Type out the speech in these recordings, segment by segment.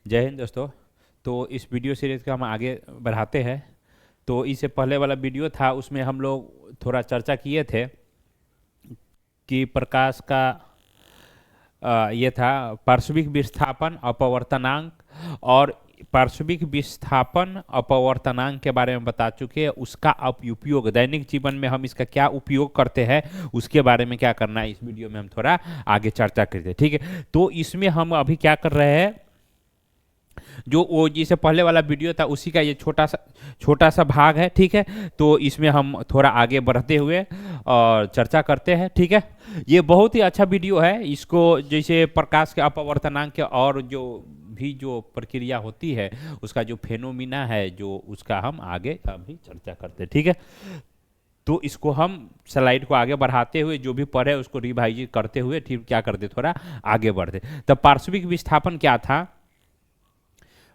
जय हिंद दोस्तों। तो इस वीडियो सीरीज का हम आगे बढ़ाते हैं। तो इससे पहले वाला वीडियो था उसमें हम लोग थोड़ा चर्चा किए थे कि प्रकाश का ये था पार्श्विक विस्थापन अपवर्तनांक, और पार्श्विक विस्थापन अपवर्तनांक के बारे में बता चुके हैं। उसका उपयोग दैनिक जीवन में हम इसका क्या उपयोग करते हैं उसके बारे में क्या करना है इस वीडियो में हम थोड़ा आगे चर्चा करते हैं। ठीक है, तो इसमें हम अभी क्या कर रहे हैं, जो वो जिसे पहले वाला वीडियो था उसी का ये छोटा सा भाग है। ठीक है, तो इसमें हम थोड़ा आगे बढ़ते हुए और चर्चा करते हैं। ठीक है, ये बहुत ही अच्छा वीडियो है। इसको जैसे प्रकाश के अपवर्तनांक के और जो प्रक्रिया होती है उसका जो फेनोमिना है जो उसका हम आगे अभी चर्चा करते हैं। ठीक है, तो इसको हम स्लाइड को आगे बढ़ाते हुए जो भी पढ़े उसको रिवाइज करते हुए ठीक क्या करते, थोड़ा आगे बढ़ते। तब पार्श्विक विस्थापन क्या था,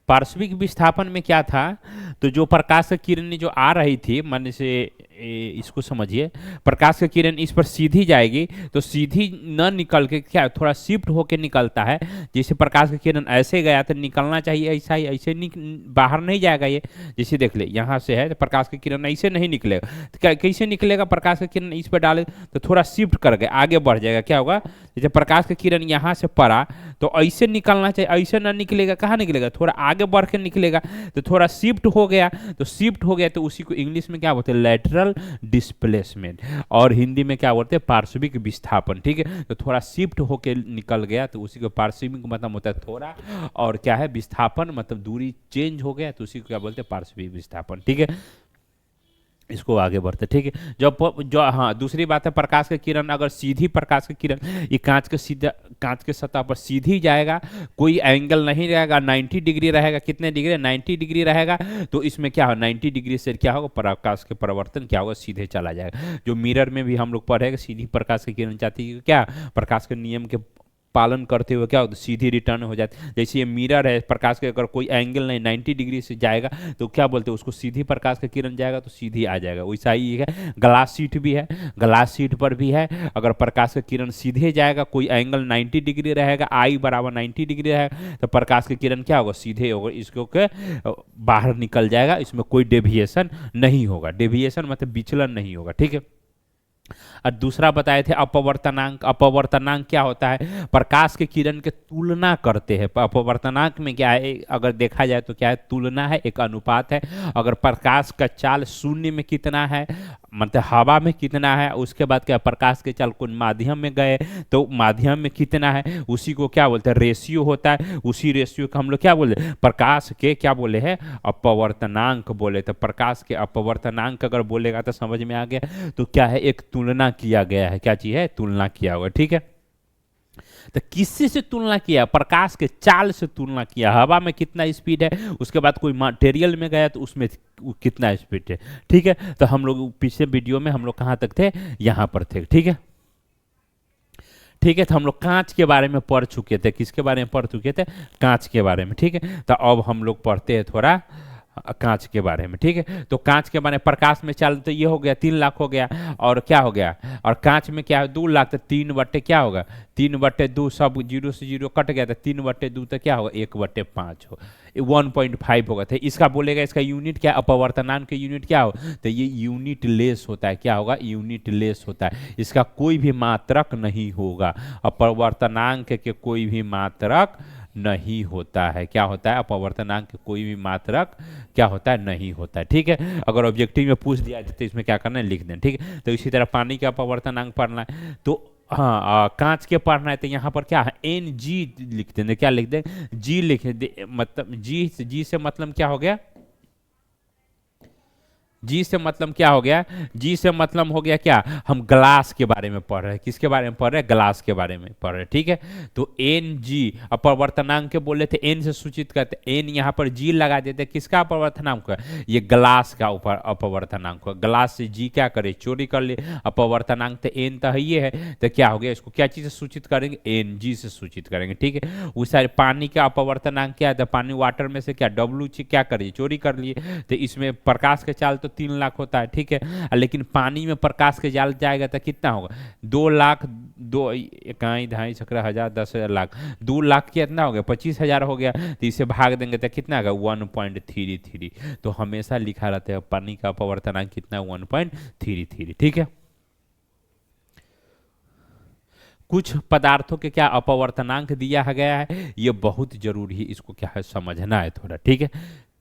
पार्श्विक विस्थापन में क्या था, तो जो प्रकाश की किरण जो आ रही थी, मान से इसको समझिए, प्रकाश की किरण इस पर सीधी जाएगी तो सीधी न निकल के क्या थोड़ा शिफ्ट होके निकलता है। जैसे प्रकाश की किरण ऐसे गया तो निकलना चाहिए ऐसा ही, ऐसे बाहर नहीं जाएगा ये। जैसे देख ले यहाँ से है तो प्रकाश की किरण ऐसे नहीं निकलेगा, तो कैसे निकलेगा, प्रकाश की किरण इस पर डाले तो थोड़ा शिफ्ट कर गए आगे बढ़ जाएगा। क्या होगा, जैसे प्रकाश की किरण यहाँ से पड़ा तो ऐसे निकलना चाहिए, ऐसे ना निकलेगा, कहाँ निकलेगा, थोड़ा आगे बढ़ के निकलेगा। तो थोड़ा शिफ्ट हो गया, तो शिफ्ट हो गया तो उसी को इंग्लिश में क्या बोलते हैं, लेटरल डिस्प्लेसमेंट, और हिंदी में क्या बोलते हैं, पार्श्विक विस्थापन। ठीक है, तो थोड़ा शिफ्ट होके निकल गया तो उसी को पार्श्विक मतलब होता है थोड़ा, और क्या है विस्थापन मतलब दूरी चेंज हो गया तो उसी को क्या बोलते हैं, पार्श्विक विस्थापन। ठीक है, इसको आगे बढ़ते। ठीक है, जो हाँ दूसरी बात है, प्रकाश की किरण अगर सीधी प्रकाश की किरण ये कांच के सतह पर सीधी जाएगा, कोई एंगल नहीं रहेगा, 90 डिग्री रहेगा। कितने डिग्री, 90 डिग्री रहेगा। तो इसमें क्या हो, 90 डिग्री से क्या होगा, प्रकाश के परिवर्तन क्या होगा, सीधे चला जाएगा। जो मिरर में भी हम लोग पढ़ेगा, सीधी प्रकाश की किरण चाहती है क्या, प्रकाश के नियम के पालन करते हुए क्या होता है, सीधी रिटर्न हो जाती है। जैसे ये मिरर है, प्रकाश के अगर कोई एंगल नहीं 90 डिग्री से जाएगा तो क्या बोलते हैं उसको, सीधी प्रकाश का किरण जाएगा तो सीधी आ जाएगा। वैसा ही है, ग्लास शीट भी है, ग्लास शीट पर भी है, अगर प्रकाश का किरण सीधे जाएगा, कोई एंगल 90 डिग्री रहेगा, आई बराबर 90 डिग्री रहेगा, तो प्रकाश की किरण क्या होगा, सीधे होगा, इसको के बाहर निकल जाएगा, इसमें कोई डेविएशन नहीं होगा। डेविएशन मतलब विचलन नहीं होगा। ठीक है, और दूसरा बताए थे अपवर्तनांक। अपवर्तनांक क्या होता है, प्रकाश के किरण के तुलना करते हैं। अपवर्तनांक में क्या है, अगर देखा जाए तो क्या है, तुलना है, एक अनुपात है। अगर प्रकाश का चाल शून्य में कितना है, मतलब हवा में कितना है, उसके बाद क्या प्रकाश के चाल कोई माध्यम में गए तो माध्यम में कितना है, उसी को क्या बोलते हैं, रेशियो होता है। उसी रेशियो का हम लोग क्या बोले, प्रकाश के क्या बोले हैं, अपवर्तनांक बोले। तो प्रकाश के अपवर्तनांक अगर बोलेगा तो समझ में आ गया, तो क्या है, एक तुलना किया गया है। क्या चीज है, तुलना किया हुआ। ठीक है, तो किससे से तुलना किया, प्रकाश के चाल से तुलना किया, हवा में कितना स्पीड है, उसके बाद कोई मटेरियल में गया तो उसमें कितना स्पीड है। ठीक है, तो हम लोग पिछले वीडियो में हम लोग कहाँ तक थे, यहाँ पर थे। ठीक है, ठीक है, तो हम लोग कांच के बारे में पढ़ चुके थे। किसके बारे में पढ़ चुके थे, कांच के बारे में। ठीक है, तो अब हम लोग पढ़ते हैं थोड़ा कांच के बारे में। ठीक है, तो कांच के बारे में, प्रकाश में चाल तो ये हो गया 3 लाख हो गया, और क्या हो गया, और कांच में क्या है 2 लाख, तो 3/, क्या होगा 3/2, सब जीरो से जीरो कट गया, तो 3/2 तो क्या होगा 1/5 हो, 1.5 होगा। तो इसका बोलेगा, इसका यूनिट क्या, अपवर्तनांक के यूनिट क्या हो, तो ये यूनिट लेस होता है। क्या होगा, यूनिट लेस होता है, इसका कोई भी मात्रक नहीं होगा। अपवर्तनांक के कोई भी मात्रक नहीं होता है। क्या होता है, अपवर्तनांक के कोई भी मात्रक क्या होता है, नहीं होता है। ठीक है, अगर ऑब्जेक्टिव में पूछ दिया जाए तो इसमें क्या करना है, लिख दें। ठीक है, तो इसी तरह पानी का अपवर्तनांक पढ़ना है तो हाँ कांच के पढ़ना है तो यहाँ पर क्या है, Ng लिख देंगे। क्या लिख दें, जी लिख दे, मतलब जी से मतलब क्या हो गया, जी से मतलब क्या हो गया, जी से मतलब हो गया क्या, हम ग्लास के बारे में पढ़ रहे हैं। किसके बारे में पढ़ रहे हैं, ग्लास के बारे में पढ़ रहे हैं। ठीक है, तो एन जी अपवर्तनांक के बोले थे, एन से सूचित करते, एन यहाँ पर जी लगा देते, किसका अपवर्तनांक, ये ग्लास का ऊपर अपवर्तनांक। ग्लास से जी क्या करे, चोरी कर ले, अपवर्तनांक तो एन तो ये है, तो क्या हो गया, इसको क्या चीज से सूचित करेंगे, एन जी से सूचित करेंगे। ठीक है, उस सारे पानी का अपवर्तनांक क्या है, तो पानी वाटर में से क्या डब्ल्यू क्या करिए, चोरी कर लिए, तो इसमें प्रकाश के चाल तो तो 3 लाख होता है, ठीक है। लेकिन पानी में प्रकाश के जाल जाएगा तो कितना होगा, 2 लाख, दो इकाई ढाई छकरा हजार 10,000 लाख, 2 लाख कितना हो गया, 25,000 हो गया। तो इसे भाग देंगे तो कितना होगा, 1.33। तो हमेशा लिखा रहता है पानी का अपवर्तनांक कितना, 1.33, ठीक है। कुछ पदार्थों के क्या अपवर्तनांक दिया गया है, ये बहुत जरूरी है, इसको क्या है समझना है थोड़ा, ठीक है।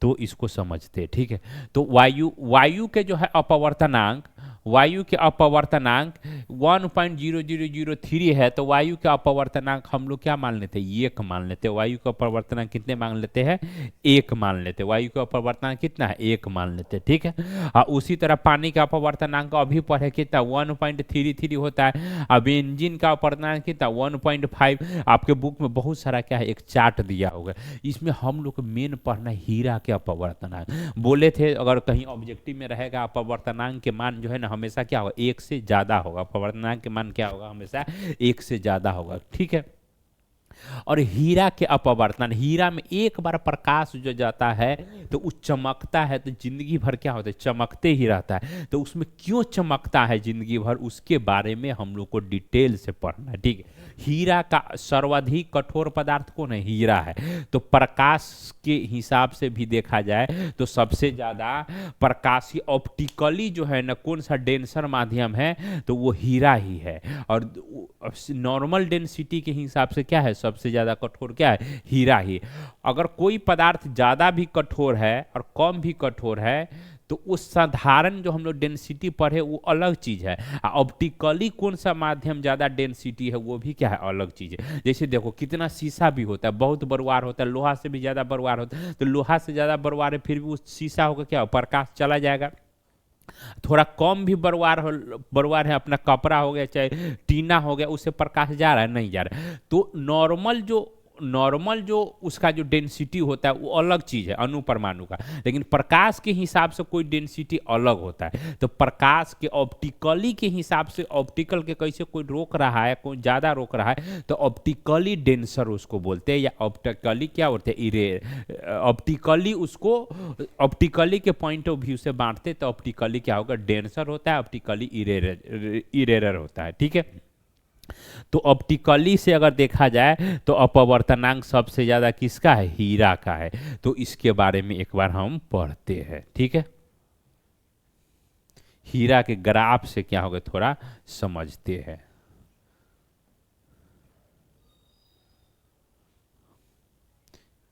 तो इसको समझते हैं, ठीक है। तो वायु के जो है अपवर्तनांक, वायु के अपवर्तनांक 1.0003 है। तो वायु का अपवर्तनांक हम लोग क्या मान लेते हैं, 1 मान लेते हैं। वायु का अपवर्तनांक कितने मान लेते हैं, 1 मान लेते हैं। वायु का अपवर्तनांक कितना है, 1 मान लेते हैं, ठीक है। उसी तरह पानी का अपवर्तनांक अभी पढ़े कितना, 1.33 होता है। अब इंजन का अपवर्तनांक कितना, 1.5। आपके बुक में बहुत सारा क्या है, एक चार्ट दिया होगा, इसमें हम लोग को मेन पढ़ना हीरा के अपवर्तनांक। बोले थे अगर कहीं ऑब्जेक्टिव में रहेगा अपवर्तनांक के मान जो है ना हमेशा क्या होगा, 1 से ज्यादा होगा। अपवर्तनांक के मान क्या होगा, हमेशा 1 से ज्यादा होगा, ठीक है। और हीरा के अपवर्तन, हीरा में एक बार प्रकाश जो जाता है तो वो चमकता है, तो जिंदगी भर क्या होता है, चमकते ही रहता है। तो उसमें क्यों चमकता है जिंदगी भर, उसके बारे में हम लोग को डिटेल से पढ़ना है, ठीक है। हीरा का सर्वाधिक कठोर पदार्थ कौन है, हीरा है। तो प्रकाश के हिसाब से भी देखा जाए तो सबसे ज्यादा प्रकाशी ऑप्टिकली जो है ना कौन सा डेंसर माध्यम है, तो वो हीरा ही है। और नॉर्मल डेंसिटी के हिसाब से क्या है, सबसे ज्यादा कठोर क्या है, हीरा ही। अगर कोई पदार्थ ज्यादा भी कठोर है और कम भी कठोर है तो उस साधारण जो हम लोग डेंसिटी पढ़े वो अलग चीज है। ऑप्टिकली कौन सा माध्यम ज्यादा डेंसिटी है वो भी क्या है, अलग चीज है। जैसे देखो कितना शीशा भी होता है, बहुत बरवार होता है, लोहा से भी ज्यादा बरवार होता है। तो लोहा से ज्यादा बरवार है फिर भी उस शीशा होगा क्या, प्रकाश चला जाएगा। थोड़ा कम भी बरवार है, अपना कपड़ा हो गया चाहे टीना हो गया, उससे प्रकाश जा रहा है, नहीं जा रहा है। तो नॉर्मल जो उसका जो डेंसिटी होता है वो अलग चीज है अणुपरमाणु का, लेकिन प्रकाश के हिसाब से कोई डेंसिटी अलग होता है। तो प्रकाश के ऑप्टिकली के हिसाब से, ऑप्टिकल के कैसे कोई रोक रहा है, कोई ज्यादा रोक रहा है, तो ऑप्टिकली डेंसर उसको बोलते हैं, या ऑप्टिकली क्या बोलते हैं, ऑप्टिकली उसको ऑप्टिकली के पॉइंट ऑफ व्यू से बांटते, तो ऑप्टिकली क्या होगा, डेंसर होता है, ऑप्टिकली इरेरर होता है, ठीक है। तो ऑप्टिकली से अगर देखा जाए तो अपवर्तनांक सबसे ज्यादा किसका है, हीरा का है। तो इसके बारे में एक बार हम पढ़ते हैं, ठीक है। हीरा के ग्राफ से क्या होगा थोड़ा समझते हैं।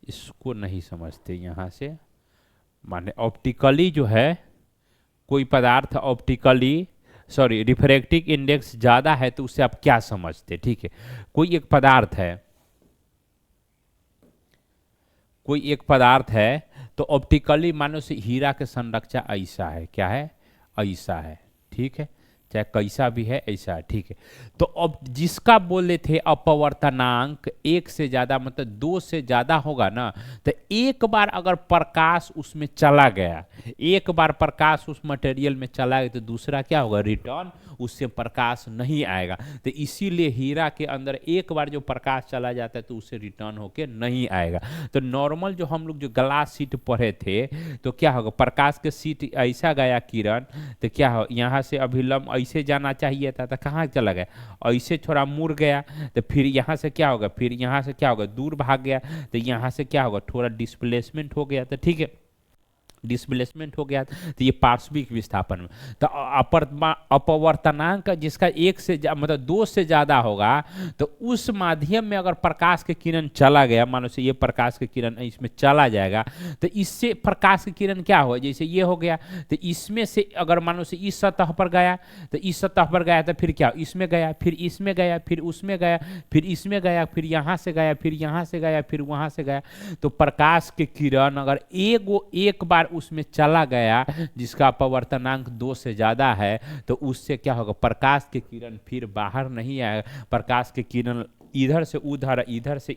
इसको नहीं समझते यहां से, माने ऑप्टिकली जो है कोई पदार्थ ऑप्टिकली रिफ्रैक्टिव इंडेक्स ज्यादा है तो उससे आप क्या समझते, ठीक है। कोई एक पदार्थ है तो ऑप्टिकली मानो से हीरा के संरक्षण ऐसा है, क्या है, ऐसा है, ठीक है, चाहे कैसा भी है ऐसा है, ठीक है। तो अब जिसका बोले थे अपवर्तनांक 1 से ज्यादा मतलब 2 से ज्यादा होगा ना, तो एक बार अगर प्रकाश उसमें चला गया, एक बार प्रकाश उस मटेरियल में चला गया तो दूसरा क्या होगा, रिटर्न, उससे प्रकाश नहीं आएगा। तो इसीलिए हीरा के अंदर एक बार जो प्रकाश चला जाता है तो उससे रिटर्न होके नहीं आएगा। तो नॉर्मल जो हम लोग जो ग्लास शीट पढ़े थे तो क्या होगा, प्रकाश के शीट ऐसा गया किरण, तो क्या हो, यहाँ से अभिलंब ऐसे जाना चाहिए था, तो कहाँ चला गया, ऐसे थोड़ा मुड़ गया। तो फिर यहाँ से क्या होगा, फिर यहाँ से क्या होगा, दूर भाग गया। तो यहाँ से क्या होगा, थोड़ा डिस्प्लेसमेंट हो गया, तो ठीक है, डिस्प्लेसमेंट हो गया। तो ये पार्श्विक विस्थापन में तो अपवर्तनांक जिसका 1 से मतलब 2 से ज्यादा होगा तो उस माध्यम में अगर प्रकाश के किरण चला गया, मानो से ये प्रकाश के किरण इसमें चला जाएगा, तो इससे प्रकाश की किरण क्या होगा, जैसे ये हो गया, तो इसमें से अगर मानो से इस सतह पर गया, तो इस सतह पर गया तो फिर क्या, इसमें गया, फिर इसमें गया, फिर उसमें गया, फिर इसमें गया, फिर यहाँ से गया, फिर यहाँ से गया, फिर वहां से गया। तो प्रकाश के किरण अगर एक बार उसमें चला गया जिसका अपवर्तनांक 2 से ज्यादा है, तो उससे क्या होगा, प्रकाश के किरण फिर बाहर नहीं आएगा, प्रकाश के किरण इधर से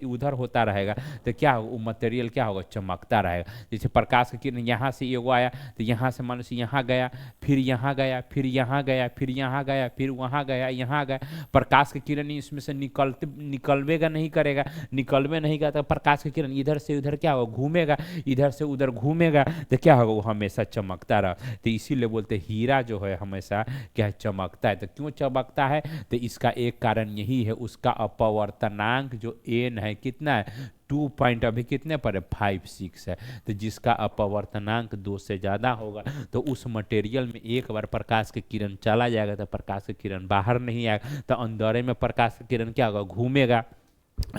उधर होता रहेगा तो क्या होगा, वो मटेरियल क्या होगा, चमकता रहेगा। जैसे प्रकाश की किरण यहाँ से एगो आया तो यहाँ से मान लो यहाँ गया, फिर यहाँ गया, फिर यहाँ गया, फिर यहाँ गया, फिर वहाँ गया, यहाँ गया। प्रकाश की किरण इसमें से निकलवेगा नहीं करेगा, निकलवे नहीं गया तो प्रकाश की किरण इधर से उधर क्या होगा, घूमेगा, इधर से उधर घूमेगा तो क्या होगा, वो हमेशा चमकता रहा। तो इसीलिए बोलते हीरा जो है हमेशा क्या है, चमकता है। तो क्यों चमकता है, तो इसका एक कारण यही है, उसका अपवर्तनांक जो एन है कितना है, 2 पॉइंट अभी कितने पर है, 5-6 है। तो जिसका अपवर्तनांक 2 से ज़्यादा होगा तो उस मटेरियल में एक बार प्रकाश की किरण चला जाएगा तो प्रकाश की किरण बाहर नहीं आएगा, तो अंदर में प्रकाश की किरण क्या होगा, घूमेगा।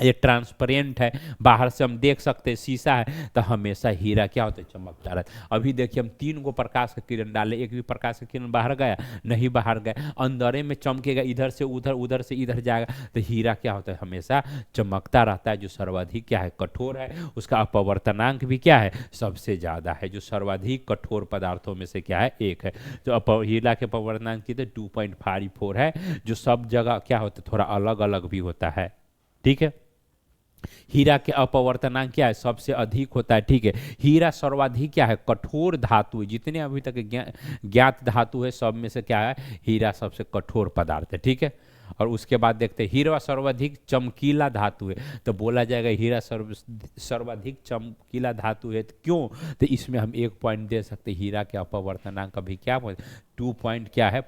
ये ट्रांसपेरेंट है, बाहर से हम देख सकते हैं, शीशा है, तो हमेशा हीरा क्या होता है, चमकता रहता है। अभी देखिए हम 3 गो प्रकाश की किरण डाले, एक भी प्रकाश की किरण बाहर गया नहीं, बाहर गया, अंदर में चमकेगा, इधर से उधर, उधर से इधर जाएगा, तो हीरा क्या होता है, हमेशा चमकता रहता है। जो सर्वाधिक क्या है, कठोर है, उसका अपवर्तनांक भी क्या है, सबसे ज़्यादा है। जो सर्वाधिक कठोर पदार्थों में से क्या है, एक है। जो हीरा के अपवर्तनांक कितने 2.54 है। जो सब जगह क्या होता है, थोड़ा अलग अलग भी होता है, ठीक है। हीरा के अपवर्तनांक क्या है, सबसे अधिक होता है, ठीक है। हीरा सर्वाधिक क्या है, कठोर धातु है। जितने अभी तक ज्ञात धातु है सब में से क्या है, हीरा सबसे कठोर पदार्थ है, ठीक है। और उसके बाद देखते हैं हीरा सर्वाधिक चमकीला धातु है, तो बोला जाएगा हीरा सर्वाधिक चमकीला धातु है। तो क्यों, तो इसमें हम 1 पॉइंट दे सकते हैं, हीरा के अपवर्तनांक अभी क्या 2 पॉइंट क्या है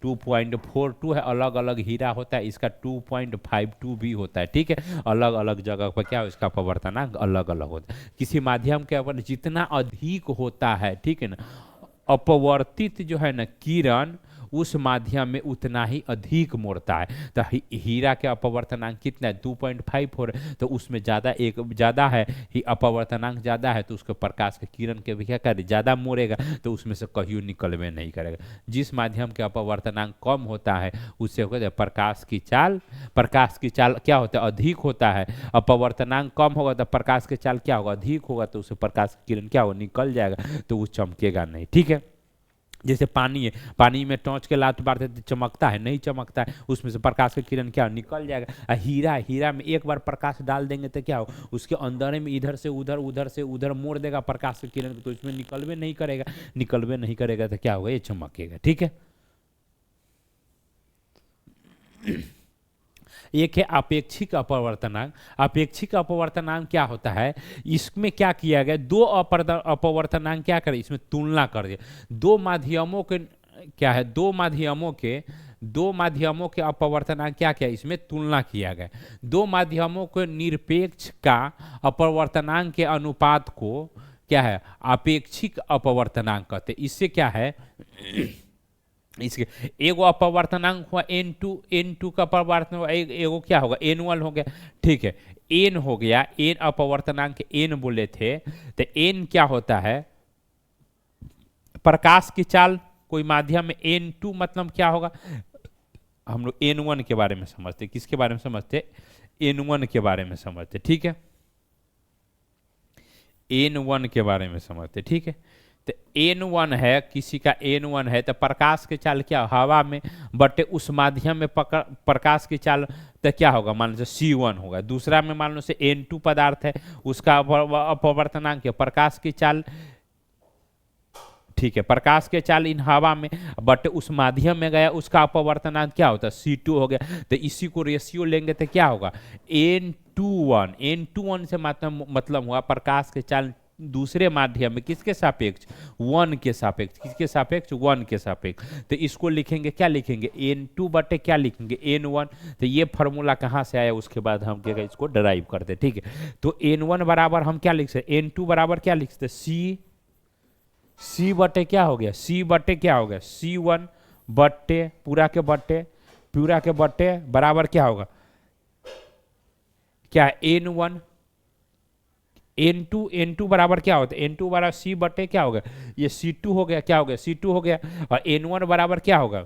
2.42 है। अलग अलग हीरा होता है, इसका 2.52 भी होता है, ठीक है। अलग अलग जगह पर क्या हो, इसका अपवर्तनांक अलग अलग होता है। किसी माध्यम के ऊपर जितना अधिक होता है, ठीक है ना, अपवर्तित जो है ना किरण, उस माध्यम में उतना ही अधिक मोड़ता है। तो हीरा के अपवर्तनांक कितना है, 2.54, तो उसमें ज़्यादा है, ही अपवर्तनांक ज़्यादा है, तो उसको प्रकाश के किरण के भी क्या करे, ज़्यादा मोड़ेगा, तो उसमें से कहीं निकलवे नहीं करेगा। जिस माध्यम के अपवर्तनांक कम होता है उससे कहते हैं प्रकाश की चाल क्या होता है, अधिक होता है। अपवर्तनांक कम होगा तो प्रकाश की चाल क्या होगा, अधिक होगा, तो उससे प्रकाश की किरण क्या होगा, निकल जाएगा, तो वो चमकेगा नहीं, ठीक है। जैसे पानी है, पानी में टॉर्च के लात मारते तो चमकता है, नहीं चमकता है, उसमें से प्रकाश की किरण क्या निकल जाएगा। हीरा में एक बार प्रकाश डाल देंगे तो क्या हो, उसके अंदर में इधर से उधर मोड़ देगा प्रकाश की किरण, तो इसमें निकलवे नहीं करेगा तो क्या होगा, ये चमकेगा, ठीक है। एक है अपेक्षिक अपवर्तनांक। अपेक्षिक अपवर्तनांक क्या होता है, इसमें क्या किया गया, दो अपवर्तनांक क्या करे, इसमें तुलना कर दिया। दो माध्यमों के क्या है, दो माध्यमों के अपवर्तनांक क्या किया, इसमें तुलना किया गया। दो माध्यमों के निरपेक्ष का अपवर्तनांक के अनुपात को क्या है, अपेक्षिक अपवर्तनांक कहते हैं। इससे क्या है, इसके एगो अपवर्तनांक हुआ n2 का अपवर्तनांक एगो क्या होगा, n1 हो गया, ठीक है। n हो गया, n अपवर्तनांक n बोले थे, तो n क्या होता है, प्रकाश की चाल कोई माध्यम में n2 मतलब क्या होगा, हम लोग n1 के बारे में समझते, किसके बारे में समझते, n1 के बारे में समझते, ठीक है, n1 के बारे में समझते, ठीक है। तो n1 है, किसी का n1 है, तो प्रकाश की चाल क्या, हवा में बटे उस माध्यम में प्रकाश की चाल, तो क्या होगा, मान लो c1 होगा। दूसरा में मान लो से n2 पदार्थ है, उसका अपवर्तनांक प्रकाश की चाल, ठीक है, प्रकाश के चाल इन हवा में बट उस माध्यम में गया, उसका अपवर्तनांक क्या होता है, C2 हो गया। तो इसी को रेशियो लेंगे तो क्या होगा, n21 से मतलब हुआ प्रकाश के चाल दूसरे माध्यम में किसके सापेक्ष, 1 के सापेक्ष, किसके सापेक्ष, 1 के सापेक्ष। तो इसको लिखेंगे, क्या लिखेंगे, n2 बटे क्या लिखेंगे, n1। तो ये फॉर्मूला कहाँ से आया, उसके बाद हम क्या इसको डराइव करते, ठीक है। तो n1 बराबर हम क्या लिख सकते, n2 बराबर क्या लिख सकते, C बटे क्या हो गया, C बटे क्या हो गया, C1 बटे पूरा के बटे बराबर क्या होगा, क्या n1 n2 बराबर क्या होता है, n2 बराबर C बटे क्या होगा, ये C2 हो गया, क्या हो गया, C2 हो गया। और n1 बराबर क्या होगा,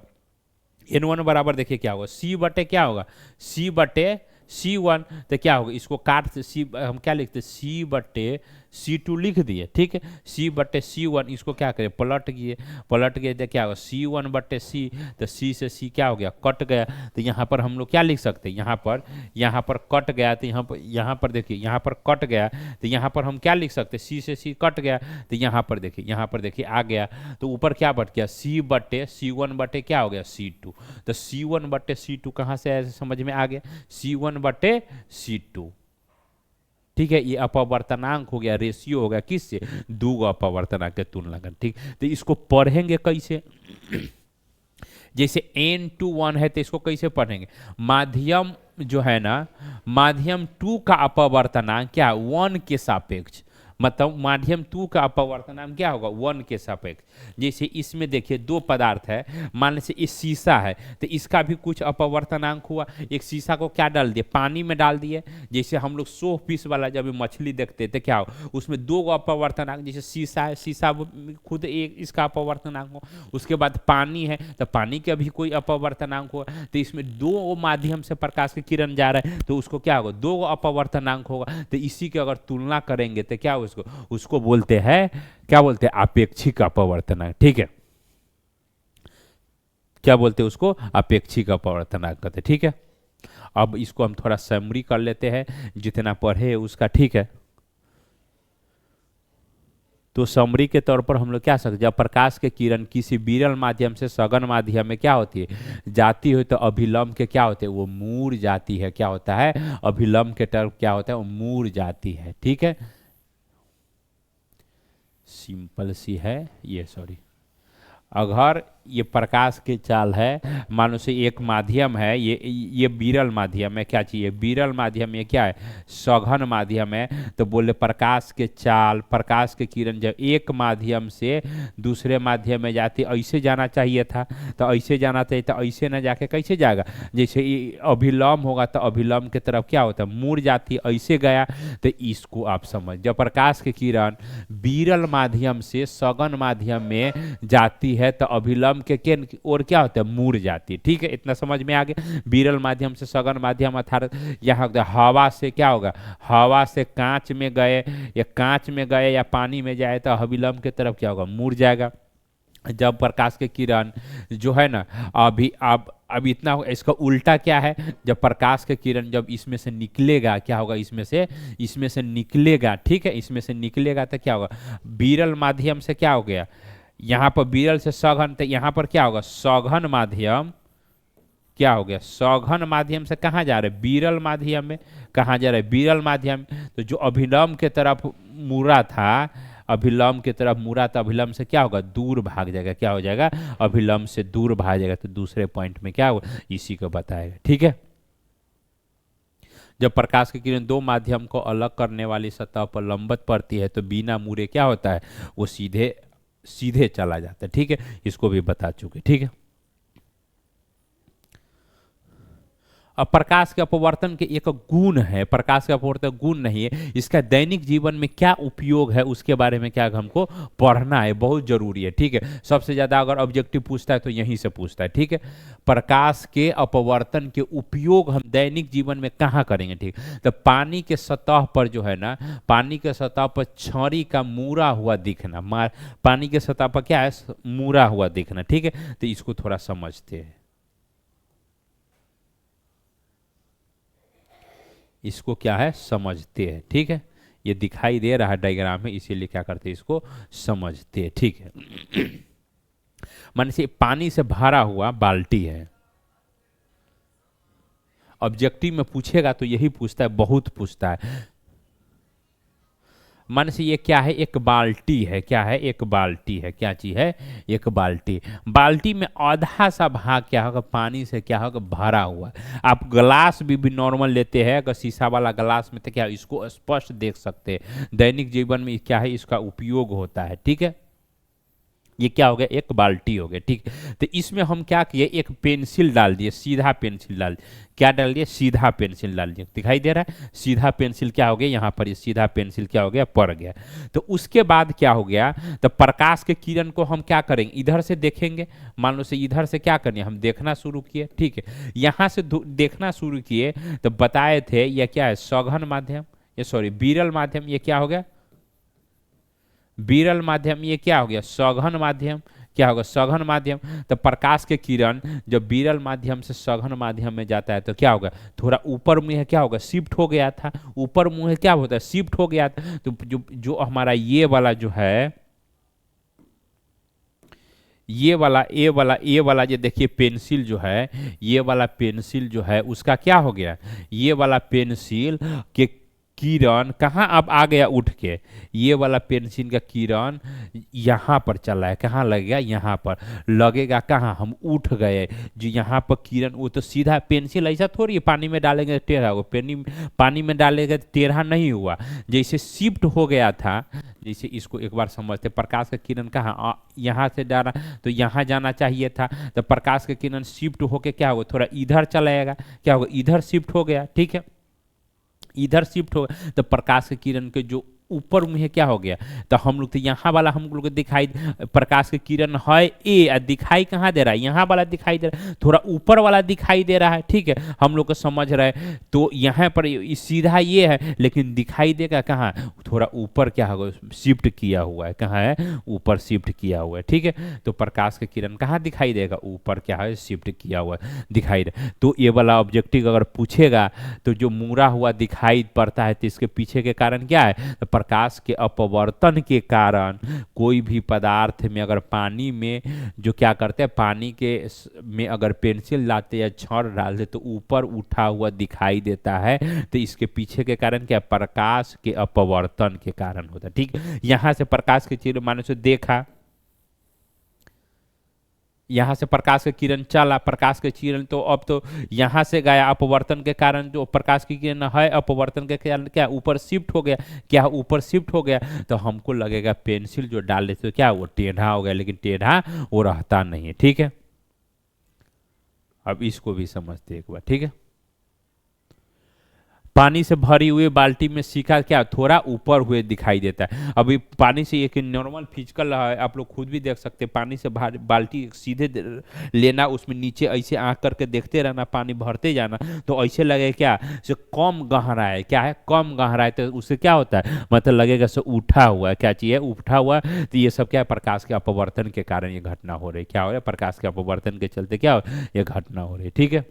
n1 बराबर देखिए क्या होगा, C बटे क्या होगा, C बटे C1। तो क्या होगा, इसको काट से C हम क्या लिखते हैं, C बटे C2 लिख दिए, ठीक है। C/C1 इसको क्या करें, पलट गए तो क्या होगा C1/C, तो C से C क्या हो गया, कट गया। तो यहाँ पर हम लोग क्या लिख सकते हैं, यहाँ पर कट गया, तो यहाँ पर देखिए, यहाँ पर कट गया, तो यहाँ पर हम क्या लिख सकते हैं, C से C कट गया, तो यहाँ पर देखिए आ गया। तो ऊपर क्या बट गया, C/C1 क्या हो गया C2। तो C1/C2 कहाँ से ऐसे समझ में आ गया, C1/C2, ठीक है। ये अपवर्तनांक हो गया, रेशियो हो गया किससे, दो अपवर्तनांक के तुलनांकन, ठीक। तो इसको पढ़ेंगे कैसे, जैसे n/1 है तो इसको कैसे पढ़ेंगे, माध्यम जो है ना, माध्यम 2 का अपवर्तनांक क्या, 1 के सापेक्ष, मतलब माध्यम 2 का अपवर्तनांक क्या होगा, 1 के सापेक्ष। जैसे इसमें देखिए दो पदार्थ है, मान लीजिए इस शीशा है, तो इसका भी कुछ अपवर्तनांक हुआ। एक शीशा को क्या डाल दिए, पानी में डाल दिए। जैसे हम लोग 100 पीस वाला जब मछली देखते थे क्या हो, उसमें दो अपवर्तनांक, जैसे शीशा है, शीशा खुद एक इसका अपवर्तनांक हो, उसके बाद पानी है तो पानी का भी कोई अपवर्तनांक हो। तो इसमें दो माध्यम से प्रकाश की किरण जा रहा है, तो उसको क्या होगा, दो अपवर्तनांक होगा। तो इसी की अगर तुलना करेंगे तो क्या उसको बोलते हैं, क्या बोलते हैं, आपेक्षिक अपवर्तनांक, ठीक है। क्या बोलते हैं उसको, अपेक्षिक अपवर्तनांक कहते हैं, ठीक है। अब इसको हम थोड़ा समरी कर लेते हैं, जितना पढ़े उसका, ठीक है। तो समरी के तौर पर हम लोग क्या सकते, जब प्रकाश के किरण किसी विरल माध्यम से सघन माध्यम में क्या होती है, जाती है, तो अभिलंब के क्या होते हैं, वो मूर जाती है। क्या होता है, अभिलंब के तरफ क्या होता है, वो मूर जाती है, ठीक है। सिंपल सी है ये, सॉरी। अगर ये प्रकाश की चाल है, मानो से एक माध्यम है, ये विरल माध्यम है, क्या चाहिए, विरल माध्यम, ये क्या है, सघन माध्यम है। तो बोले प्रकाश के चाल, प्रकाश के किरण जब एक माध्यम से दूसरे माध्यम में जाती, ऐसे जाना चाहिए था, तो ऐसे जाना चाहिए, तो ऐसे ना जाके कैसे जाएगा, जैसे अभिलंब होगा तो अभिलंब की तरफ क्या होता है, मुड़ जाती, ऐसे गया। तो इसको आप समझ, जब प्रकाश की किरण विरल माध्यम से सघन माध्यम में जाती है तो अभिलंब के और क्या होता है, मुड़ जाती है, ठीक है। इतना समझ में आ गया। विरल माध्यम से सघन माध्यम, अर्थात यहाँ हवा से क्या होगा, हवा से कांच में गए, या कांच में गए या पानी में जाए तो अभिलंब की तरफ क्या होगा, मुड़ जाएगा। जब प्रकाश के किरण जो है ना, अब इतना इसका उल्टा क्या है, जब प्रकाश के किरण जब इसमें से निकलेगा, क्या होगा, इसमें से निकलेगा, ठीक है। इसमें से निकलेगा तो क्या होगा, विरल माध्यम से क्या हो गया, यहाँ पर विरल से सघन, तो यहाँ पर क्या होगा, सघन माध्यम क्या हो गया, सघन माध्यम से कहाँ जा रहे, विरल माध्यम में, कहाँ जा रहे, विरल माध्यम। तो जो अभिलंब के तरफ मुड़ा था, अभिलंब की तरफ मुड़ा, तो अभिलंब से क्या होगा, दूर भाग जाएगा। क्या हो जाएगा, अभिलंब से दूर भाग जाएगा। तो दूसरे पॉइंट में क्या होगा, इसी को बताएगा, ठीक है। जब प्रकाश की किरण दो माध्यम को अलग करने वाली सतह पर लंबवत पड़ती है, तो बिना मुड़े क्या होता है, वो सीधे चला जाता है, ठीक है। इसको भी बता चुके, ठीक है। अब प्रकाश के अपवर्तन के एक गुण है, प्रकाश का अपवर्तन गुण नहीं है, इसका दैनिक जीवन में क्या उपयोग है उसके बारे में क्या हमको पढ़ना है, बहुत जरूरी है, ठीक है। सबसे ज्यादा अगर ऑब्जेक्टिव पूछता है तो यहीं से पूछता है, ठीक है। प्रकाश के अपवर्तन के उपयोग हम दैनिक जीवन में कहाँ करेंगे, ठीक। तो पानी के सतह पर जो है ना, पानी के सतह पर छड़ी का मुड़ा हुआ दिखना, पानी के सतह पर क्या है, मुड़ा हुआ दिखना, ठीक है। तो इसको थोड़ा समझते हैं, इसको क्या है, समझते हैं, ठीक है। ये दिखाई दे रहा है डायग्राम में, इसीलिए क्या करते हैं, इसको समझते हैं, ठीक है। मान से पानी से भरा हुआ बाल्टी है, ऑब्जेक्टिव में पूछेगा तो यही पूछता है, बहुत पूछता है। मन से ये क्या है, एक बाल्टी है, क्या है, एक बाल्टी है, क्या चीज है, एक बाल्टी। बाल्टी में आधा सा भाग क्या होगा, पानी से क्या होगा, भरा हुआ। आप ग्लास भी नॉर्मल लेते हैं, अगर शीशा वाला ग्लास में, तो क्या इसको स्पष्ट देख सकते हैं। दैनिक जीवन में क्या है, इसका उपयोग होता है, ठीक है। ये क्या हो गया, एक बाल्टी हो गया, ठीक। तो इसमें हम क्या किए, एक पेंसिल डाल दिए, सीधा पेंसिल डाल, क्या डाल दिए, सीधा पेंसिल डाल दिए, दिखाई दे रहा है, सीधा पेंसिल क्या हो गया, यहाँ पर ये सीधा पेंसिल क्या हो गया, पड़ गया। तो उसके बाद क्या हो गया, तो प्रकाश के किरण को हम क्या करेंगे, इधर से देखेंगे, मान लो से इधर से क्या करेंगे, हम देखना शुरू किए, ठीक है। यहाँ से देखना शुरू किए तो बताए थे, यह क्या है, सघन माध्यम, ये सॉरी विरल माध्यम, ये क्या हो गया, विरल माध्यम, ये क्या हो गया सघन माध्यम, क्या होगा सघन माध्यम। तो प्रकाश के किरण जब विरल माध्यम से सघन माध्यम में जाता है तो क्या होगा, थोड़ा ऊपर मुंह क्या होगा, शिफ्ट हो गया था, ऊपर मुंह क्या होता है, शिफ्ट हो गया था। तो जो जो हमारा ये वाला जो है, ये वाला जो देखिए पेंसिल जो है, ये वाला पेंसिल जो है उसका क्या हो गया, ये वाला पेंसिल के किरण कहाँ अब आ गया उठ के, ये वाला पेंसिल का किरण यहाँ पर चला है, कहाँ लगेगा, यहाँ पर लगेगा, कहाँ हम उठ गए, जो यहाँ पर किरण, वो तो सीधा पेंसिल ऐसा थोड़ी है पानी में डालेंगे तो टेढ़ा होगा, पानी में डालेंगे तो टेढ़ा नहीं हुआ, जैसे शिफ्ट हो गया था। जैसे इसको एक बार समझते, प्रकाश का किरण कहाँ यहाँ से डाला तो यहाँ जाना चाहिए था, तो प्रकाश का किरण शिफ्ट होके क्या होगा, थोड़ा इधर चलाएगा, क्या होगा, इधर शिफ्ट हो गया, ठीक है, इधर शिफ्ट हो गया। तो प्रकाश के किरण के जो ऊपर मुँह क्या हो गया, तो हम लोग तो यहाँ वाला हम लोग को दिखाई, प्रकाश के किरण है ए, दिखाई कहाँ दे रहा है, यहाँ वाला दिखाई दे रहा है, थोड़ा ऊपर वाला दिखाई दे रहा है, ठीक है, हम लोग को समझ रहे हैं। तो यहाँ पर सीधा ये है, लेकिन दिखाई देगा कहाँ, थोड़ा ऊपर क्या होगा, शिफ्ट किया हुआ है, कहाँ है, ऊपर शिफ्ट किया हुआ है, ठीक है। तो प्रकाश के किरण कहाँ दिखाई देगा, ऊपर क्या है, शिफ्ट किया हुआ है, दिखाई दे। तो ये वाला ऑब्जेक्टिव अगर पूछेगा तो जो मुड़ा हुआ दिखाई पड़ता है तो इसके पीछे के कारण क्या है, तो प्रकाश के अपवर्तन के कारण कोई भी पदार्थ में अगर पानी में जो क्या करते हैं, पानी के में अगर पेंसिल लाते या छड़ डालते तो ऊपर उठा हुआ दिखाई देता है, तो इसके पीछे के कारण क्या, प्रकाश के अपवर्तन के कारण होता है, ठीक। यहां से प्रकाश के किरण मानो से देखा, यहाँ से प्रकाश के किरण चला, प्रकाश के किरण तो अब तो यहाँ से गया, अपवर्तन के कारण जो प्रकाश की किरण है अपवर्तन के कारण क्या ऊपर शिफ्ट हो गया, क्या ऊपर शिफ्ट हो गया, तो हमको लगेगा पेंसिल जो डाल देते तो क्या वो टेढ़ा हो गया, लेकिन टेढ़ा वो रहता नहीं है, ठीक है। अब इसको भी समझते एक बार, ठीक है। पानी से भरी हुई बाल्टी में सिक्का क्या थोड़ा ऊपर हुए दिखाई देता है। अभी पानी से एक नॉर्मल फिजिकल है, आप लोग खुद भी देख सकते हैं, पानी से बाल्टी सीधे लेना, उसमें नीचे ऐसे आँख करके देखते रहना, पानी भरते जाना, तो ऐसे लगे क्या से कम गहरा है, क्या है कम गहरा है, तो उससे क्या होता है, मतलब लगेगा से उठा हुआ है, क्या चाहिए उठा हुआ। तो ये सब क्या है, प्रकाश के अपवर्तन के कारण ये घटना हो रही, क्या हो रहा है, प्रकाश के अपवर्तन के चलते क्या हो ये घटना हो रही है, ठीक है।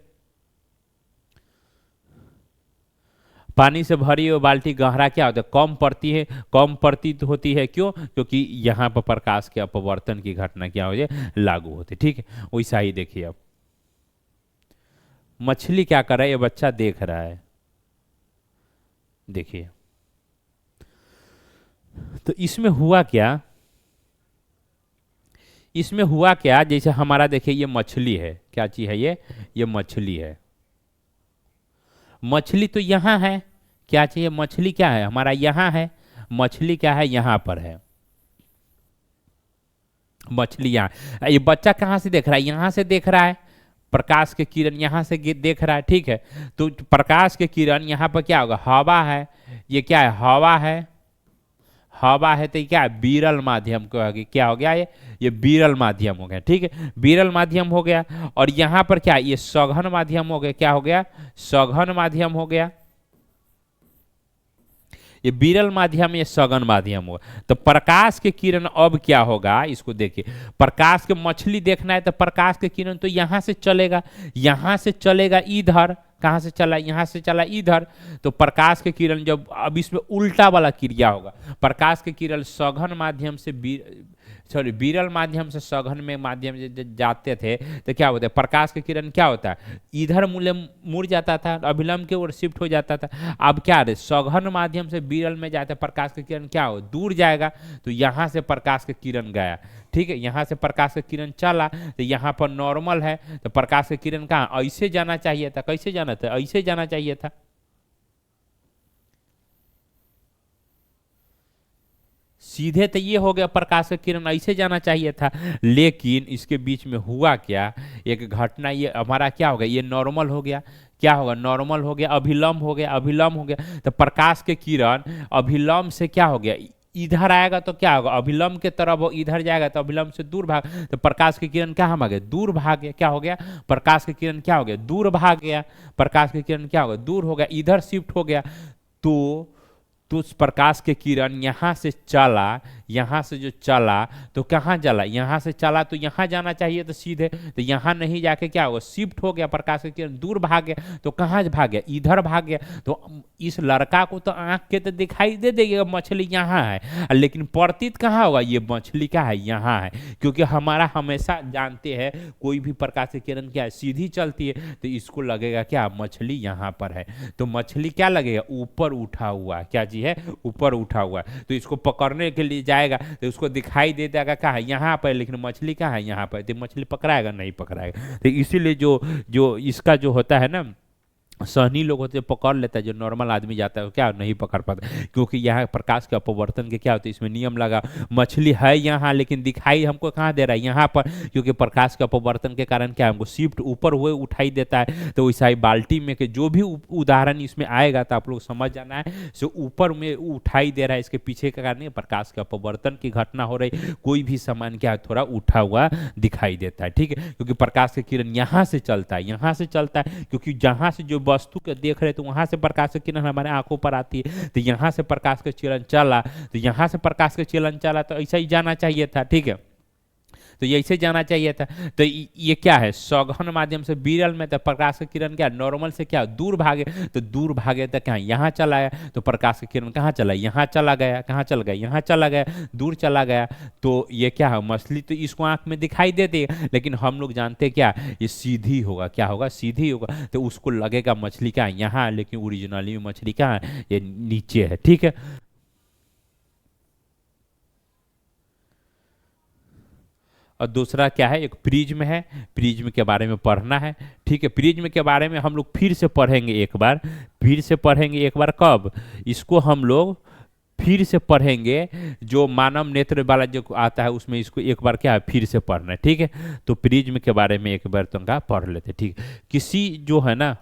पानी से भरी हुई बाल्टी गहरा क्या होता है, कम पड़ती है, कम प्रतीत होती है, क्यों, क्योंकि यहाँ पर प्रकाश के अपवर्तन की घटना क्या हो जाए लागू होती है, ठीक है। वैसा ही देखिए अब मछली क्या कर रहा है, ये बच्चा देख रहा है, देखिए तो इसमें हुआ क्या, इसमें हुआ क्या, जैसे हमारा देखिए ये मछली है, क्या चीज है ये मछली है, मछली तो यहाँ है, क्या चाहिए, मछली क्या है हमारा यहाँ है, मछली क्या है यहाँ पर है, मछली यहाँ, ये बच्चा कहाँ से देख रहा है, यहाँ से देख रहा है, प्रकाश के किरण यहाँ से देख रहा है, ठीक है। तो प्रकाश के किरण यहाँ पर क्या होगा, हवा है, ये क्या है हवा है, हवा है, तो क्या है विरल माध्यम को आगे क्या हो गया, ये विरल माध्यम हो गया, ठीक है, विरल माध्यम हो गया। और यहाँ पर क्या ये सघन माध्यम हो गया, क्या हो गया सघन माध्यम हो गया, ये विरल माध्यम ये सघन माध्यम होगा। तो प्रकाश के किरण अब क्या होगा, इसको देखिए, प्रकाश के मछली देखना है तो प्रकाश के किरण तो यहाँ से चलेगा, यहाँ से चलेगा इधर, कहाँ से चला, यहाँ से चला इधर। तो प्रकाश के किरण जब अब इसमें उल्टा वाला क्रिया होगा, प्रकाश के किरण सघन माध्यम से विरल माध्यम से सघन में माध्यम जाते थे तो क्या होता है, प्रकाश के किरण क्या होता है इधर मुड़ जाता था, अभिलंब के ओर शिफ्ट हो जाता था। अब क्या है सघन माध्यम से विरल में जाते प्रकाश के किरण क्या हो दूर जाएगा, तो यहाँ से प्रकाश के किरण गया, ठीक है, यहाँ से प्रकाश के किरण चला तो यहाँ पर नॉर्मल है, तो प्रकाश के किरण कहाँ ऐसे जाना चाहिए था, कैसे जाना था, ऐसे जाना चाहिए था, सीधे तो ये हो गया, प्रकाश का किरण ऐसे जाना चाहिए था। लेकिन इसके बीच में हुआ क्या, एक घटना, ये हमारा क्या हो गया, ये नॉर्मल हो गया, क्या होगा नॉर्मल हो गया, अभिलंब हो गया, अभिलंब हो गया। तो प्रकाश के किरण अभिलंब से क्या हो गया इधर आएगा तो क्या होगा, अभिलंब के तरफ वो इधर जाएगा तो अभिलंब से दूर भाग, तो प्रकाश के किरण क्या हम आ गए दूर भाग गया, क्या हो गया प्रकाश के किरण क्या हो गया दूर भाग गया, प्रकाश के किरण क्या हो गया दूर हो गया, इधर शिफ्ट हो गया। तो प्रकाश के किरण यहाँ से चला, यहाँ से जो चला तो कहाँ चला, यहाँ से चला तो यहाँ जाना चाहिए तो सीधे, तो यहाँ नहीं जाके क्या हुआ, शिफ्ट हो गया, प्रकाश का किरण दूर भाग गया, तो कहाँ भाग गया, इधर भाग गया। तो इस लड़का को तो आंख के तो दिखाई दे देगी मछली यहाँ है, लेकिन प्रतीत कहाँ होगा, ये मछली का है यहाँ है, क्योंकि हमारा हमेशा जानते हैं कोई भी प्रकाश की किरण क्या है, सीधी चलती है, तो इसको लगेगा क्या, मछली यहाँ पर है, तो मछली क्या लगेगा, ऊपर उठा हुआ, क्या चीज है, ऊपर उठा हुआ, तो इसको पकड़ने के लिए जाएगा तो उसको दिखाई दे देगा कहाँ है, यहाँ पर, लेकिन मछली कहाँ है, यहाँ पर, तो मछली पकड़ाएगा, नहीं पकड़ाएगा। तो इसीलिए जो जो इसका जो होता है ना, सहनी लोग होते हैं पकड़ लेता है, जो नॉर्मल आदमी जाता है वो क्या नहीं पकड़ पाता, क्योंकि यहाँ प्रकाश के अपवर्तन के क्या होते हैं, इसमें नियम लगा, मछली है यहाँ लेकिन दिखाई हमको कहाँ दे रहा है, यहाँ पर, क्योंकि प्रकाश के अपवर्तन के कारण क्या हमको शिफ्ट ऊपर हुए उठाई देता है। तो वैसा ही बाल्टी में के जो भी उदाहरण इसमें आएगा तो आप लोग समझ जाना है, सो ऊपर में उठाई दे रहा है, इसके पीछे का कारण प्रकाश के अपवर्तन की घटना हो रही, कोई भी सामान क्या थोड़ा उठा हुआ दिखाई देता है, ठीक है, क्योंकि प्रकाश की किरण यहाँ से चलता है, यहाँ से चलता है, क्योंकि जहाँ से जो वस्तु के देख रहे तो वहां से प्रकाश की किरण हमारे आंखों पर आती है, तो यहां से प्रकाश का किरण चला, तो यहां से प्रकाश का किरण चला तो ऐसा ही जाना चाहिए था, ठीक है, तो ये ऐसे जाना चाहिए था। तो ये क्या है, सघन माध्यम से विरल में, तो प्रकाश की किरण क्या नॉर्मल से क्या दूर भागे, तो दूर भागे तो क्या यहाँ चला गया, तो प्रकाश की किरण कहाँ चला, यहाँ चला गया, कहाँ चल गया, यहाँ चला गया, दूर चला गया, तो ये क्या है, मछली तो इसको आंख में दिखाई देती है, लेकिन हम लोग जानते क्या, ये सीधी होगा, क्या होगा, सीधी होगा, तो उसको लगेगा मछली क्या है यहाँ, लेकिन ओरिजिनली में मछली कहाँ है, ये नीचे है, ठीक है। और दूसरा क्या है, एक प्रिज्म है, प्रिज्म के बारे में पढ़ना है, ठीक है, प्रिज्म के बारे में हम लोग फिर से पढ़ेंगे एक बार, फिर से पढ़ेंगे एक बार, कब, इसको हम लोग फिर से पढ़ेंगे, जो मानव नेत्र वाला जो आता है उसमें इसको एक बार क्या है फिर से पढ़ना है, ठीक है। तो प्रिज्म के बारे में एक बार तुमका पढ़ लेते, ठीक, किसी जो है ना,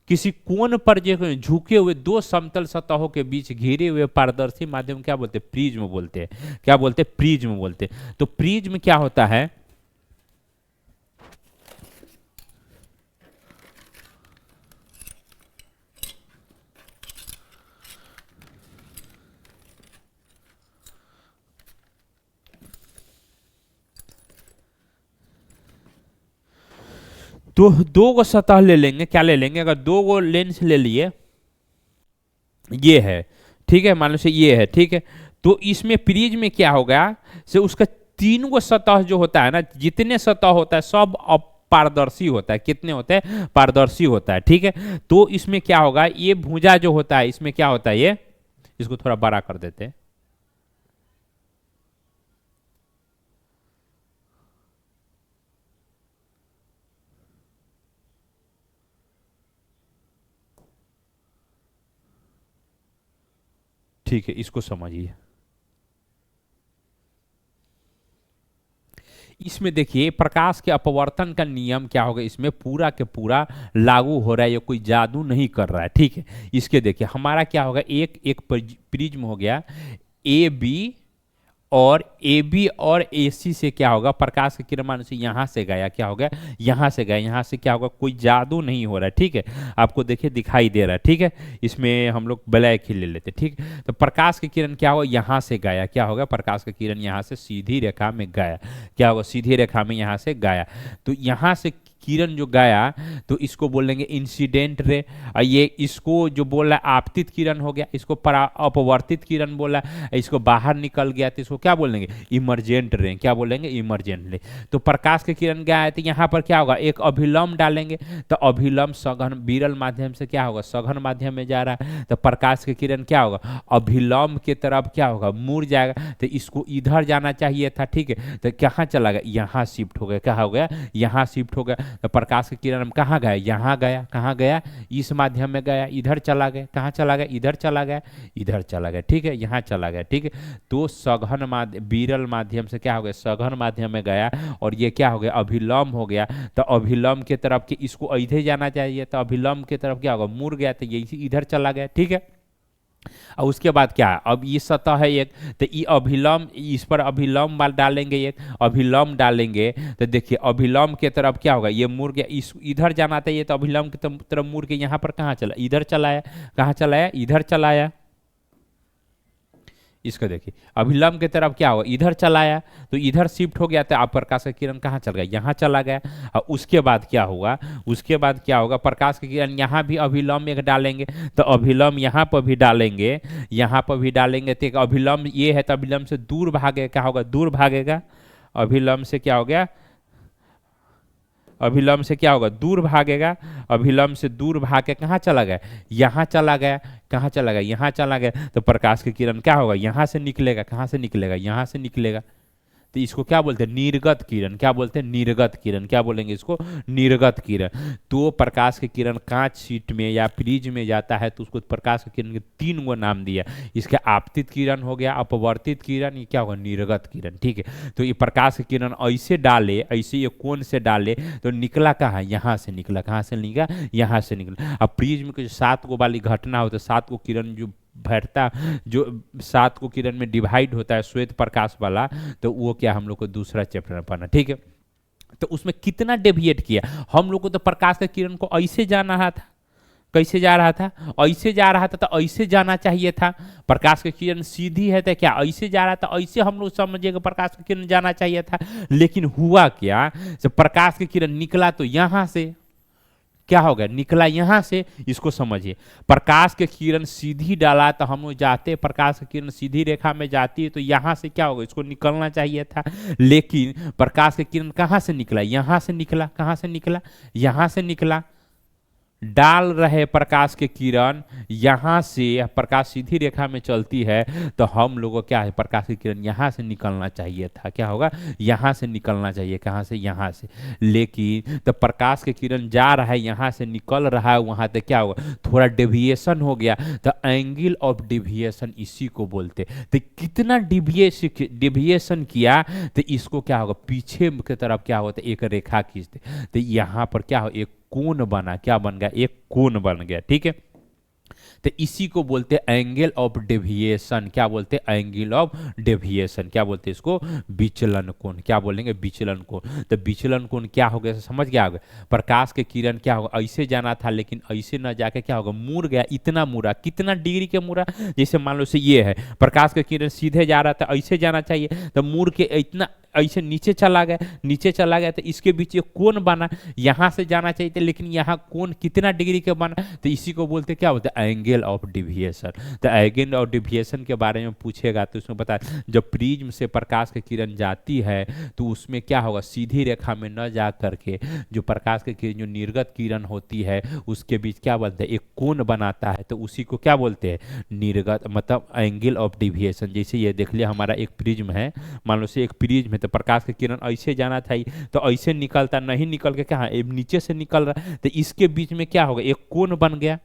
किसी कोण पर जो झुके हुए दो समतल सतहों के बीच घिरे हुए पारदर्शी माध्यम क्या बोलते हैं, प्रिज्म बोलते हैं, क्या बोलते हैं, प्रिज्म बोलते हैं। तो प्रिज्म क्या होता है, तो दो गो सतह ले लेंगे, क्या ले लेंगे, अगर दो गो लेंस ले लिए, ये है, ठीक है, मान लो से ये है, ठीक है, तो इसमें प्रिज्म में क्या होगा, से उसका तीन गो सतह जो होता है ना, जितने सतह होता है सब पारदर्शी होता है, कितने होते हैं, पारदर्शी होता है, ठीक है। तो इसमें क्या होगा, ये भुजा जो होता है इसमें क्या होता है, ये इसको थोड़ा बड़ा कर देते हैं, ठीक है, इसको समझिए। इसमें देखिए प्रकाश के अपवर्तन का नियम क्या होगा, इसमें पूरा के पूरा लागू हो रहा है, ये कोई जादू नहीं कर रहा है, ठीक है। इसके देखिए हमारा क्या होगा, एक एक प्रिज्म हो गया, ए बी, और ए बी और ए सी से क्या होगा, प्रकाश की किरण मान से यहाँ से गया, क्या हो गया, यहाँ से गया, यहाँ से क्या होगा, कोई जादू नहीं हो रहा है, ठीक है, आपको देखिए दिखाई दे रहा है, ठीक है, इसमें हम लोग ब्लैक ही ले लेते, ठीक। तो प्रकाश की किरण क्या होगा, यहाँ से गया, क्या होगा, प्रकाश की किरण यहाँ से सीधी रेखा में गया, क्या होगा, सीधी रेखा में यहाँ से गया, तो यहाँ से किरण जो गया तो इसको बोलेंगे इंसिडेंट रे, और ये इसको जो बोल रहा है आपतित किरण हो गया, इसको अपवर्तित किरण बोला, इसको बाहर निकल गया तो इसको क्या बोलेंगे, इमरजेंट रे, क्या बोलेंगे, इमरजेंट रे। तो प्रकाश के किरण गया है तो यहाँ पर क्या होगा, एक अभिलंब डालेंगे, तो अभिलंब सघन विरल माध्यम से क्या होगा, सघन माध्यम में जा रहा है, तो प्रकाश के किरण क्या होगा, अभिलंब के तरफ क्या होगा, मुड़ जाएगा, तो इसको इधर जाना चाहिए था, ठीक है, तो कहाँ चला गया, यहाँ शिफ्ट हो गया, क्या हो गया, यहाँ शिफ्ट हो गया, तो प्रकाश की किरण कहाँ गया, यहाँ गया, कहाँ गया, इस माध्यम में गया, इधर चला गया, कहाँ चला गया, इधर चला गया, इधर चला गया, ठीक है, यहाँ चला गया, ठीक है। तो सघन माध्यम विरल माध्यम से क्या हो गया, सघन माध्यम में गया, और ये क्या हो गया, अभिलंब हो गया, तो अभिलंब के तरफ के इसको इधर जाना चाहिए, तो अभिलंब के तरफ क्या होगा, मुड़ गया, तो ये इधर चला गया, ठीक है। और उसके बाद क्या है, अब ये सतह है एक, तो ये अभिलंब, इस पर अभिलंब वाला डालेंगे, एक अभिलंब डालेंगे, तो देखिए अभिलंब के तरफ क्या होगा, ये मुड़ गया, इस इधर जाना था ये, तो अभिलंब की तरफ मुड़ के यहाँ पर कहाँ चला, इधर चलाया, कहाँ चलाया, इधर चलाया, इसको देखिए, अभिलंब की तरफ क्या होगा, इधर चलाया तो इधर शिफ्ट हो गया, तो आप प्रकाश का किरण कहाँ चल गया, यहाँ चला गया। और उसके बाद क्या होगा, उसके बाद क्या होगा, प्रकाश की किरण यहाँ भी अभिलंब एक डालेंगे, तो अभिलंब यहाँ पर भी डालेंगे, यहाँ पर भी डालेंगे, तो एक अभिलंब ये है, तो अभिलंब से दूर भागेगा, क्या होगा, दूर भागेगा। अभिलंब से क्या हो गया, अभिलंब से क्या होगा, दूर भागेगा। अभिलंब से दूर भाग के कहाँ चला गया, यहाँ चला गया। कहाँ चला गया, यहाँ चला गया, तो प्रकाश की किरण क्या होगा, यहाँ से निकलेगा। कहाँ से निकलेगा, यहाँ से निकलेगा। तो इसको क्या बोलते हैं, निर्गत किरण। क्या बोलते हैं, निर्गत किरण। क्या बोलेंगे इसको, निर्गत किरण। तो प्रकाश की किरण कांच शीट में या फ्रिज में जाता है तो उसको प्रकाश की किरण के 3 गो नाम दिया। इसके आपतित किरण हो गया, अपवर्तित किरण, ये क्या होगा, निर्गत किरण। ठीक है, तो ये प्रकाश की किरण ऐसे डाले, ऐसे ये कोण से डाले तो निकला कहाँ, यहाँ से निकला। कहाँ से निकला, यहाँ से निकला। अब प्रिज्म के 7 गो वाली घटना होता है, 7 गो किरण जो भरता, जो 7 को किरण में डिवाइड होता है श्वेत प्रकाश वाला, तो वो क्या हम लोग को दूसरा चैप्टर में पढ़ना। ठीक है, तो उसमें कितना डेविएट किया हम लोग को, तो प्रकाश का किरण को ऐसे जाना रहा था, कैसे जा रहा था, ऐसे जा रहा था, तो ऐसे जाना चाहिए था। प्रकाश की किरण सीधी है तो क्या ऐसे जा रहा था, ऐसे हम लोग समझिए कि प्रकाश की किरण जाना चाहिए था। लेकिन हुआ क्या, जब प्रकाश की किरण निकला तो यहां से क्या हो गया, निकला यहां से। इसको समझिए, प्रकाश के किरण सीधी डाला तो हम लोग जाते, प्रकाश की किरण सीधी रेखा में जाती है तो यहां से क्या होगा, इसको निकलना चाहिए था। लेकिन प्रकाश की किरण कहां से निकला, यहां से निकला। कहां से निकला, यहां से निकला। डाल रहे प्रकाश के किरण यहाँ से, प्रकाश सीधी रेखा में चलती है तो हम लोगों को क्या है, प्रकाश की किरण यहाँ से निकलना चाहिए था। क्या होगा, यहाँ से निकलना चाहिए। कहाँ से, यहाँ से। लेकिन तो प्रकाश की किरण जा रहा है, यहाँ से निकल रहा है, वहाँ तक क्या होगा, थोड़ा डेविएशन हो गया, तो एंगल ऑफ डेविएशन इसी को बोलते। तो कितना डेविएशन किया, तो इसको क्या होगा, पीछे की तरफ क्या होता है, एक रेखा खींचते, तो यहाँ पर क्या हो, एक कोण बना। क्या बन गया, एक कोण बन गया। ठीक है, तो इसी को बोलते हैं एंगल ऑफ डेविएशन। क्या बोलते हैं, एंगल ऑफ डेविएशन। क्या बोलते हैं इसको, विचलन कोण। क्या बोलेंगे, विचलन कोण। तो विचलन कोण क्या हो गया, समझ गया होगा। प्रकाश के किरण क्या होगा, ऐसे जाना था लेकिन ऐसे ना जाके क्या होगा, मुड़ गया। इतना मुड़ा, कितना डिग्री के मुड़ा, जैसे मान लो से ये है, प्रकाश के किरण सीधे जा रहा था, ऐसे जाना चाहिए, तो मुड़ के इतना ऐसे नीचे चला गया। नीचे चला गया तो इसके बीच एक कोण बना, यहां से जाना चाहिए था लेकिन यहाँ कोण कितना डिग्री का बना, तो इसी को बोलते क्या बोलते हैं, एंगल ऑफ डेविएशन। तो एंगल ऑफ डेविएशन के बारे में पूछेगा तो उसमें बता, जब प्रिज्म से प्रकाश की किरण जाती है तो उसमें क्या होगा, सीधी रेखा में न जा करके जो प्रकाश की किरण, जो निर्गत किरण होती है उसके बीच क्या बोलते हैं, एक कोण बनाता है, तो उसी को क्या बोलते हैं, निर्गत, मतलब एंगल ऑफ डेविएशन। जैसे ये देख लिया, हमारा एक प्रिज्म है, मान लो से एक प्रिज्म है, तो प्रकाश की किरण ऐसे जाना चाहिए तो ऐसे निकलता, नहीं निकल के कहाँ, नीचे से निकल रहा है, तो इसके बीच में क्या होगा, एक कोण बन गया।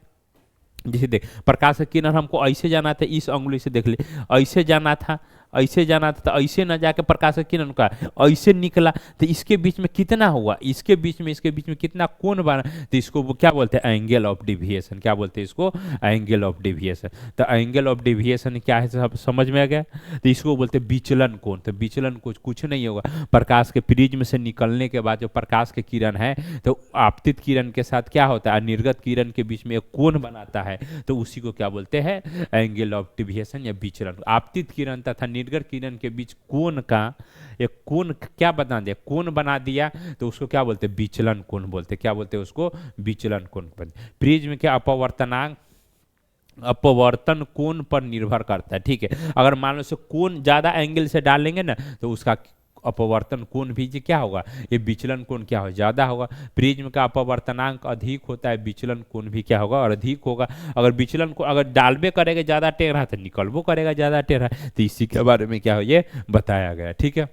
जैसे देख, प्रकाश की किरण हमको ऐसे जाना था, इस अंगुली से देख ले, ऐसे जाना था, ऐसे जाना था, तो ऐसे ना जाके प्रकाश की किरण का ऐसे निकला, तो इसके बीच में कितना हुआ, इसके बीच में कितना कोण बना, तो इसको वो क्या बोलते हैं, एंगल ऑफ डेविएशन। क्या बोलते हैं इसको, एंगल ऑफ डेविएशन। तो एंगल ऑफ डेविएशन क्या है, सब समझ में आ गया। तो इसको बोलते हैं विचलन कोण। तो विचलन कुछ नहीं होगा, प्रकाश के प्रिज्म से निकलने के बाद जो प्रकाश के किरण है तो आपतित किरण के साथ क्या होता है, निर्गत किरण के बीच में एक कोण बनाता है, तो उसी को क्या बोलते हैं, एंगल ऑफ डेविएशन या विचलन। आपतित किरण तथा निर्गत किरण के बीच कोण का एक कोण क्या बना दिया, कोण बना दिया, तो उसको क्या बोलते हैं, विचलन कोण बोलते। क्या बोलते हैं उसको, विचलन कोण। प्रिज्म के अपवर्तनांक अपवर्तन कोण पर निर्भर करता है। ठीक है, अगर मान लो से कोण ज्यादा एंगल से डालेंगे ना तो उसका अपवर्तन कोण भी जी क्या होगा, ये विचलन कोण क्या हो, ज्यादा होगा। प्रिज्म का अपवर्तनांक अधिक होता है, विचलन कोण भी क्या होगा, और अधिक होगा। अगर विचलन को अगर डालबे करेगा ज्यादा टेढ़ा तो निकलबो करेगा ज्यादा टेढ़ा, तो इसी के बारे में क्या हो, ये बताया गया। ठीक है,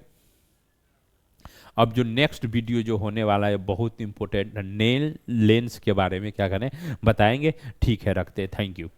अब जो नेक्स्ट वीडियो जो होने वाला है बहुत इंपॉर्टेंट, नेल लेंस के बारे में क्या करें बताएंगे। ठीक है, रखते हैं, थैंक यू।